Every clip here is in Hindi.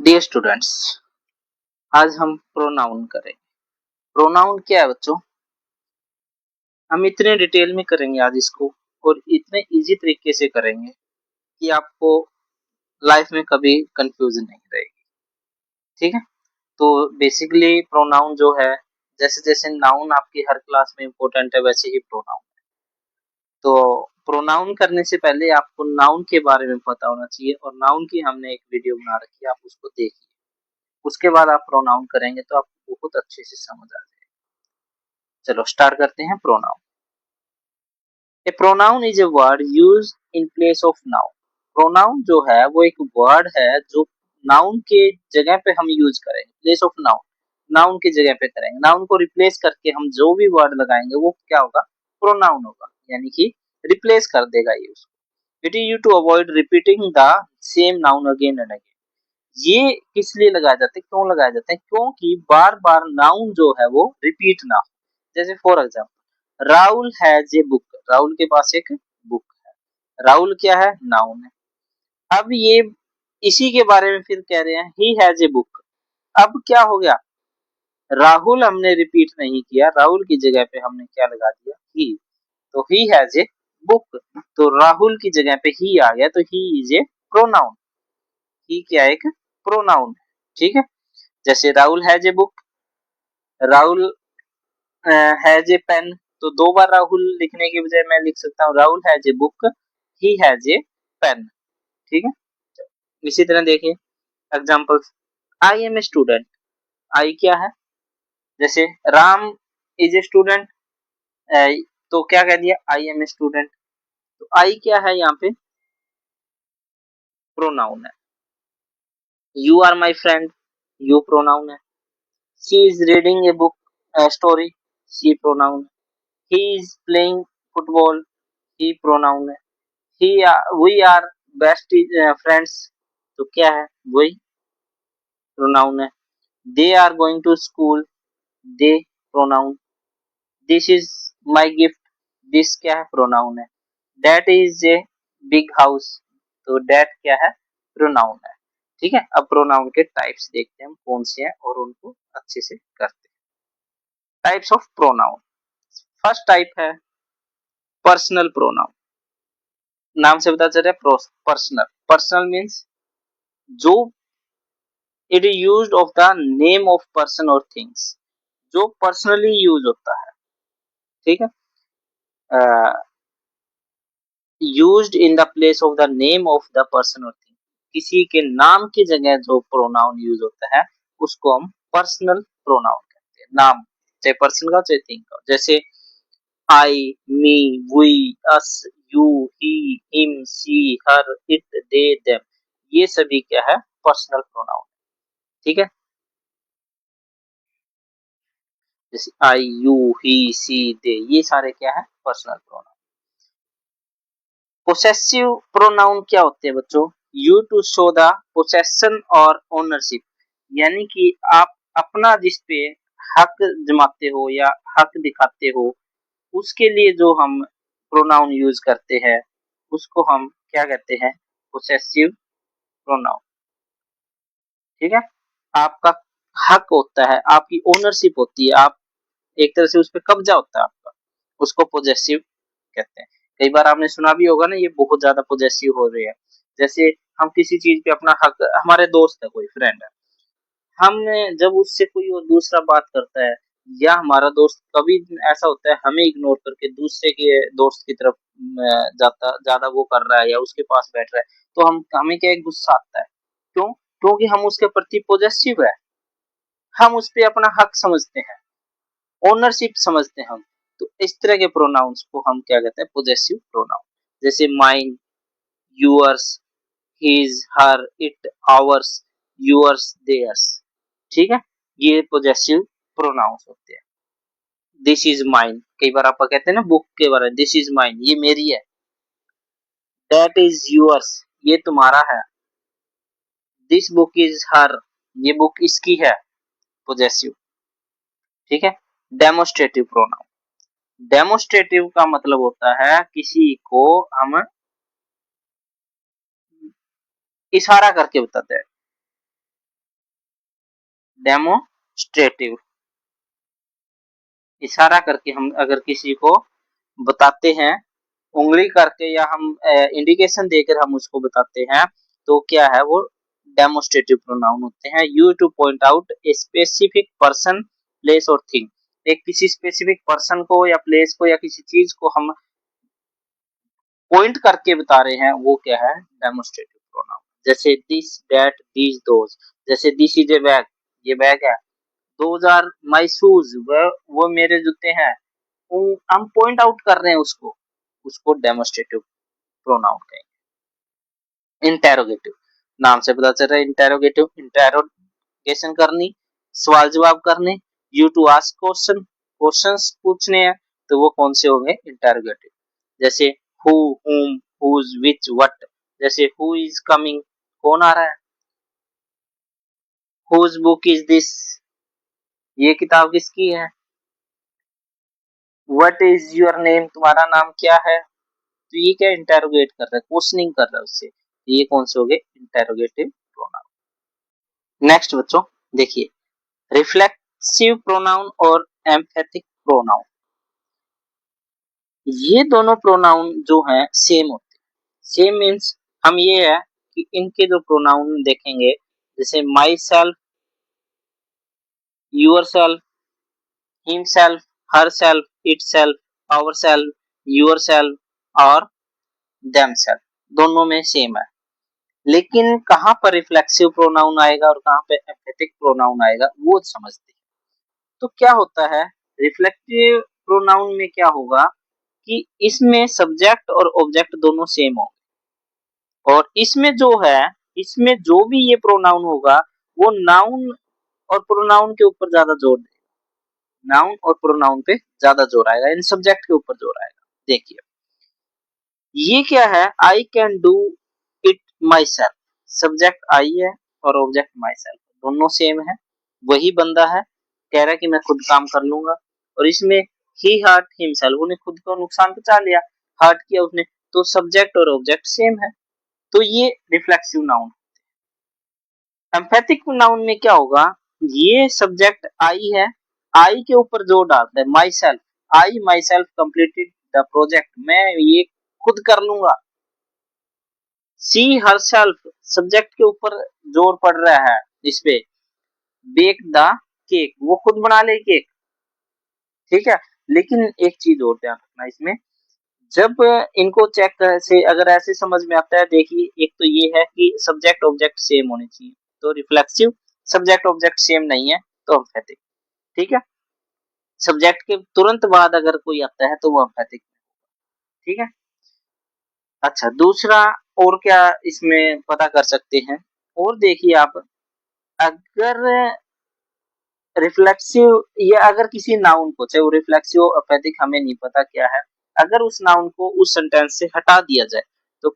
डियर स्टूडेंट्स, आज हम प्रोनाउन करेंगे। प्रोनाउन क्या है बच्चों? हम इतने डिटेल में करेंगे आज इसको, और इतने इजी तरीके से करेंगे कि आपको लाइफ में कभी कंफ्यूजन नहीं रहेगी। ठीक है, तो बेसिकली प्रोनाउन जो है, जैसे जैसे नाउन आपकी हर क्लास में इंपॉर्टेंट है, वैसे ही प्रोनाउन। तो प्रोनाउन करने से पहले आपको नाउन के बारे में पता होना चाहिए, और नाउन की हमने एक वीडियो बना रखी है, आप उसको देखिए। उसके बाद आप प्रोनाउन करेंगे तो आपको बहुत अच्छे से समझ आ जाएगा। चलो स्टार्ट करते हैं। Pronoun. A pronoun is a word used in place of noun. Pronoun जो है वो एक वर्ड है जो नाउन के जगह पे हम यूज करेंगे। प्लेस ऑफ नाउन, नाउन की जगह पे करेंगे। नाउन को रिप्लेस करके हम जो भी वर्ड लगाएंगे वो क्या होगा? प्रोनाउन होगा, यानी कि रिप्लेस कर देगा ये उसको। It is used to avoid repeating the same noun again and again. ये किस लिए लगाए जाते हैं, क्यों लगाए जाते हैं? क्योंकि बार बार नाउन जो है वो रिपीट ना हो। जैसे for example, Rahul has a book. Rahul के पास एक बुक है। राहुल क्या है? नाउन है। अब ये इसी के बारे में फिर कह रहे हैं ही हैज ए बुक। अब क्या हो गया? राहुल हमने रिपीट नहीं किया, राहुल की जगह पे हमने क्या लगा दिया? ही। तो ही हैज ए बुक, तो राहुल की जगह पे ही आ गया, तो ही इज ए प्रोनाउन। ही क्या? एक प्रोनाउन। ठीक है। जैसे Rahul has a book, Rahul has a pen. तो दो बार राहुल लिखने की बजाय मैं लिख सकता हूँ Rahul has a book, he has a pen. ठीक है। इसी तरह देखिए examples. I am a student. I क्या है? जैसे राम इज ए स्टूडेंट, तो क्या कह दिया? I am a student. तो आई क्या है यहाँ पे? प्रोनाउन है। You are my friend, you pronoun है। She is reading a book, story, she pronoun है। He is playing football, he pronoun है। He we are best friends, तो क्या है? वही प्रोनाउन है। They are going to school, they pronoun. This is my gift, this क्या है? प्रोनाउन है। That is a big house, तो दैट क्या है? प्रोनाउन है। ठीक है। अब प्रोनाउन के टाइप्स देखते हैं हम कौन से हैं, और उनको अच्छे से करते हैं। Types of pronoun. First type है पर्सनल प्रोनाउन। नाम से पता चल रहा है पर्सनल। पर्सनल मीन्स जो it is used of the name of person और थिंग्स, जो पर्सनली यूज होता है। ठीक है। Used in the place of the name of the person और थिंग। किसी के नाम की जगह जो प्रोनाउन यूज होता है उसको हम पर्सनल प्रोनाउन कहते हैं। नाम चाहे पर्सन का चाहे थिंग का। जैसे I, me, we, us, you, he, him, she, her, it, they, them, ये सभी क्या है? Personal pronoun. ठीक है। जैसे आई, यू, ही, सी, दे, ये सारे क्या है? Personal pronoun. पोसेसिव प्रोनाउन क्या होते हैं बच्चों? You to show the possession और ओनरशिप, यानी कि आप अपना जिस पे हक जमाते हो या हक दिखाते हो, उसके लिए जो हम प्रोनाउन यूज करते हैं उसको हम क्या कहते हैं? Possessive pronoun. ठीक है। आपका हक होता है, आपकी ओनरशिप होती है, आप एक तरह से उस पर कब्जा होता है आपका, उसको पोजेसिव कहते हैं। कई बार आपने सुना भी होगा ना, ये बहुत ज्यादा पोजेसिव हो रही है। जैसे हम किसी चीज पे अपना हक, हमारे दोस्त है, कोई फ्रेंड है, हमने जब उससे कोई और दूसरा बात करता है, या हमारा दोस्त कभी ऐसा होता है हमें इग्नोर करके दूसरे के दोस्त की तरफ जाता ज्यादा वो कर रहा है या उसके पास बैठ रहा है, तो हम हमें क्या गुस्सा आता है? क्यों? क्योंकि हम उसके प्रति पॉजिटिव है, हम उस पर अपना हक समझते हैं, ओनरशिप समझते हैं हम। तो इस तरह के प्रोनाउंस को हम क्या कहते हैं? Possessive pronoun. जैसे mine, yours, his, her, it, ours, yours, theirs. ठीक है। ये पॉजेसिव प्रोनाउंस होते हैं। दिस इज माइन, कई बार आप कहते हैं ना बुक के बारे में, दिस इज माइन, ये मेरी है। दैट इज यूअर्स, ये तुम्हारा है। दिस बुक इज हर, ये बुक इसकी है। पॉजेसिव। ठीक है। Demonstrative pronoun. डेमोस्ट्रेटिव का मतलब होता है किसी को हम इशारा करके बताते हैं। डेमोस्ट्रेटिव, इशारा करके हम अगर किसी को बताते हैं, उंगली करके या हम इंडिकेशन देकर हम उसको बताते हैं, तो क्या है वो डेमोस्ट्रेटिव प्रोनाउन होते हैं। You two point out a specific person, place और थिंग, एक किसी स्पेसिफिक पर्सन को या प्लेस को या किसी चीज को हम पॉइंट करके बता रहे हैं, वो क्या है डेमोस्ट्रेटिव प्रोनाउन। जैसे दिस, दैट, दीज, दोज। जैसे दिस इज ए बैग, ये बैग है। दोज आर माई शूज, वो मेरे जूते हैं। हम पॉइंट आउट कर रहे हैं उसको, उसको डेमोस्ट्रेटिव प्रोनाउन कहेंगे। इंटेरोगेटिव, नाम से पता चल रहा है इंटेरोगेटिव, इंटेरोगेशन करनी, सवाल जवाब करने। You to ask question, questions पूछने हैं, तो वो कौन से हो गए इंटेरोगेटिव। जैसे हु, हुम, हुज, विच, व्हाट। जैसे हु इज कमिंग, कौन आ रहा है। हुज बुक इज दिस, ये किताब किसकी है। व्हाट इज योर नेम, तुम्हारा नाम क्या है। तो ये क्या इंटेरोगेट कर रहा है, क्वेश्चनिंग कर रहा है उससे। ये कौन से हो गए इंटेरोगेटिव प्रोनाउन। नेक्स्ट बच्चों देखिए, रिफ्लेक्सिव प्रोनाउन और एम्फेथिक प्रोनाउन, ये दोनों प्रोनाउन जो हैं सेम होते हैं। सेम मीन्स हम ये है कि इनके जो प्रोनाउन देखेंगे, जैसे myself, yourself, himself, herself, itself, ourself, yourself और देमसेल्फ, दोनों में सेम है। लेकिन कहाँ पर रिफ्लेक्सिव प्रोनाउन आएगा और कहाँ पे एम्फेथिक प्रोनाउन आएगा वो समझते हैं। तो क्या होता है रिफ्लेक्टिव प्रोनाउन में, क्या होगा कि इसमें सब्जेक्ट और ऑब्जेक्ट दोनों सेम होंगे, और इसमें जो है, इसमें जो भी ये प्रोनाउन होगा वो नाउन और प्रोनाउन के ऊपर ज्यादा जोर देगा, नाउन और प्रोनाउन पे ज्यादा जोर आएगा, इन सब्जेक्ट के ऊपर जोर आएगा। देखिए ये क्या है, I can do it my self, subject I है और ऑब्जेक्ट माई सेल्फ, दोनों सेम है। वही बंदा है, कह रहा है कि मैं खुद काम कर लूंगा, और इसमें ही हर्ट हिमसेल्फ, उन्हें खुद को नुकसान पहुंचा लिया, हर्ट किया उसने, तो सब्जेक्ट और ऑब्जेक्ट सेम है, तो ये रिफ्लेक्सिव नाउन। एम्फेथिक नाउन में क्या होगा, ये सब्जेक्ट आई है, आई के ऊपर जोर डालता है my self, I my self completed the project, मैं ये खुद कर लूंगा। सी हरसेल्फ, सब्जेक्ट के ऊपर जोर पड़ रहा है इस पे, बेक द केक, वो खुद बना ले केक। ठीक है, लेकिन एक चीज और ध्यान रखना इसमें, जब इनको चेक से अगर ऐसे समझ में आता है, देखिए एक तो ये है कि सब्जेक्ट ऑब्जेक्ट सेम होने चाहिए, तो रिफ्लेक्सिव। सब्जेक्ट ऑब्जेक्ट सेम नहीं है तो एम्फेथिक। ठीक है, सब्जेक्ट के तुरंत बाद अगर कोई आता है तो वो एम्फेथिक। ठीक है, अच्छा दूसरा और क्या इसमें पता कर सकते हैं, और देखिए आप, अगर रिफ्लेक्सिव या अगर किसी नाउन को, चाहे वो रिफ्लेक्सिव एम्फेथिक हमें नहीं पता क्या है, अगर उस नाउन को उस सेंटेंस से हटा दिया जाए, तो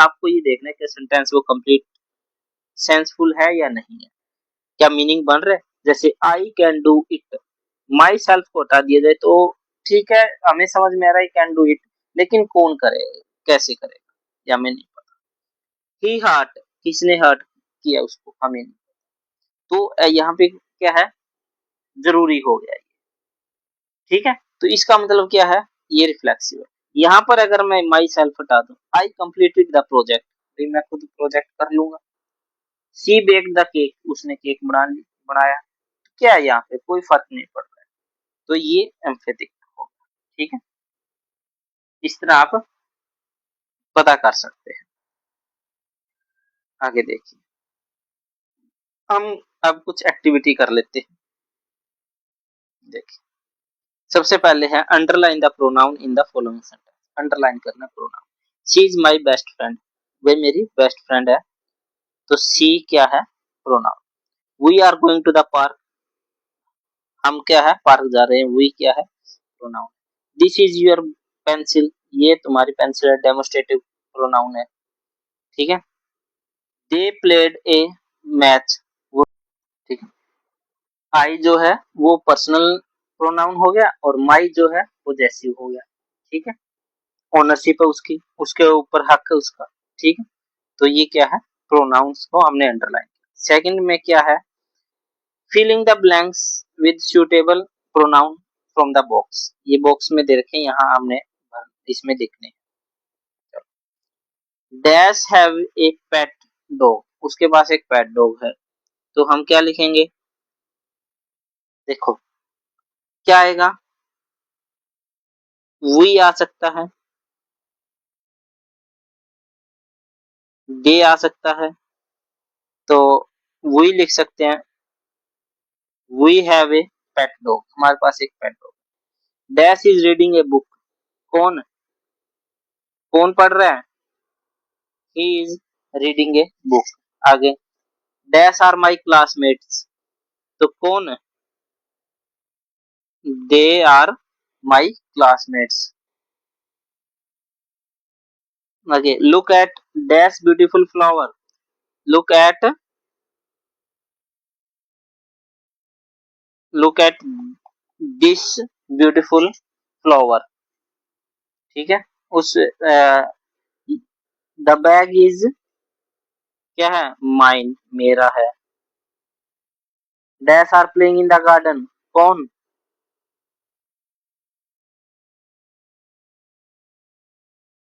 आपको ये देखना है कि सेंटेंस वो कंप्लीट सेंसफुल है या नहीं है, क्या मीनिंग बन रहा है। जैसे I can do it, my self को हटा दिया जाए तो ठीक है, हमें समझ में आ रहा है कैन डू इट, लेकिन कौन करेगा, कैसे करेगा, या हमें नहीं पता। ही हर्ट, किसने हर्ट किया उसको, हमें नहीं। तो यहाँ पे क्या है, जरूरी हो गया ये। ठीक है, तो इसका मतलब क्या है, ये रिफ्लेक्सिव है। यहाँ पर अगर मैं माई सेल्फ हटा दूं, आई कंप्लीटेड द प्रोजेक्ट, मैं खुद प्रोजेक्ट कर लूंगा। सी बेक द केक, उसने केक बनाया, तो क्या है यहाँ पे कोई फर्क नहीं पड़ रहा है, तो ये एम्फेथिक होगा। ठीक है, इस तरह आप पता कर सकते हैं। आगे देखिए, हम अब कुछ एक्टिविटी कर लेते हैं। देखिए सबसे पहले है underline the pronoun in the following sentence, underline करना pronoun. She is my best friend, वे मेरी बेस्ट फ्रेंड है, तो सी क्या है pronoun. We are going to the park, हम क्या है पार्क जा रहे हैं, वी क्या है pronoun. This is your pencil, ये तुम्हारी पेंसिल है, डेमोस्ट्रेटिव प्रोनाउन है। ठीक है, दे प्लेड ए मैच, वो ठीक है। आई जो है वो पर्सनल प्रोनाउन हो गया, और माई जो है पोजेसिव हो गया। ठीक है, ओनरशिप है उसकी, उसके ऊपर हक है उसका। ठीक है, तो ये क्या है प्रोनाउंस को हमने अंडरलाइन किया। सेकंड में क्या है, filling the blanks with suitable pronoun from the box. ये बॉक्स में दे रखे, यहाँ हमने इसमें लिखने। Dash have a pet dog, उसके पास एक पेट डॉग है, तो हम क्या लिखेंगे? देखो क्या आएगा, वी आ सकता है, दे आ सकता है, तो वी लिख सकते हैं, we have a pet dog, हमारे पास एक pet dog. Dash is reading a book, कौन कौन पढ़ रहा है? He is reading a book. आगे, डैश आर माई क्लासमेट्स, तो कौन? They are my classmates. आगे, look at dash beautiful flower, look at this beautiful flower. ठीक है, उस द बैग इज क्या है? माइन, मेरा है। Dash are playing in the garden, कौन?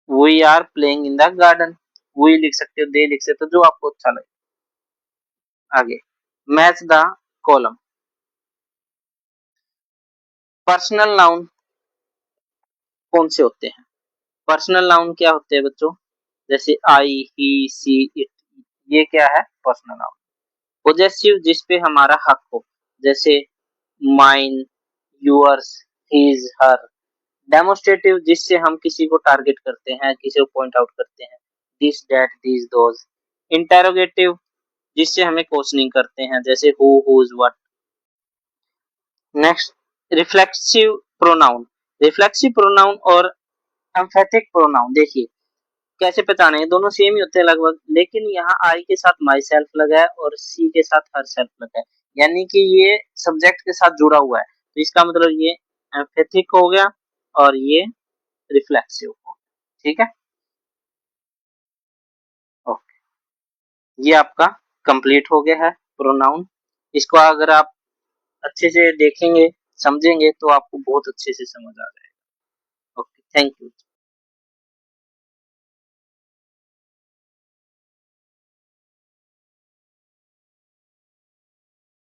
We are playing in the garden. We लिख सकते हो, दे लिख सकते हो, जो आपको अच्छा लगे। आगे, match the column. Personal noun कौन से होते हैं? पर्सनल नाउन क्या होते हैं बच्चों? जैसे आई, ही, सी, इट, ये क्या है? Personal noun. पोजेसिव, जिस पे हमारा हक हो, जैसे माइन, यूअर्स, हिज, हर। डेमोस्ट्रेटिव, जिससे हम किसी को टारगेट करते हैं, किसी को पॉइंट आउट करते हैं, this, that, these, those. Interrogative, जिससे हमें क्वेश्चनिंग करते हैं, जैसे who, whose, what. Next, reflexive pronoun. Reflexive pronoun और एम्फेटिक प्रोनाउन, देखिए कैसे पहचाने, ये दोनों सेम ही होते हैं लगभग, लेकिन यहाँ आई के साथ माई सेल्फ लगा है और सी के साथ हर सेल्फ लगा है, यानी कि ये सब्जेक्ट के साथ जुड़ा हुआ है, तो इसका मतलब ये एम्फेटिक हो गया और ये रिफ्लेक्सिव हो गया। ठीक है, ओके, ये आपका कंप्लीट हो गया है प्रोनाउन। इसको अगर आप अच्छे से देखेंगे, समझेंगे, तो आपको बहुत अच्छे से समझ आ जाएगा। Okay, thank you.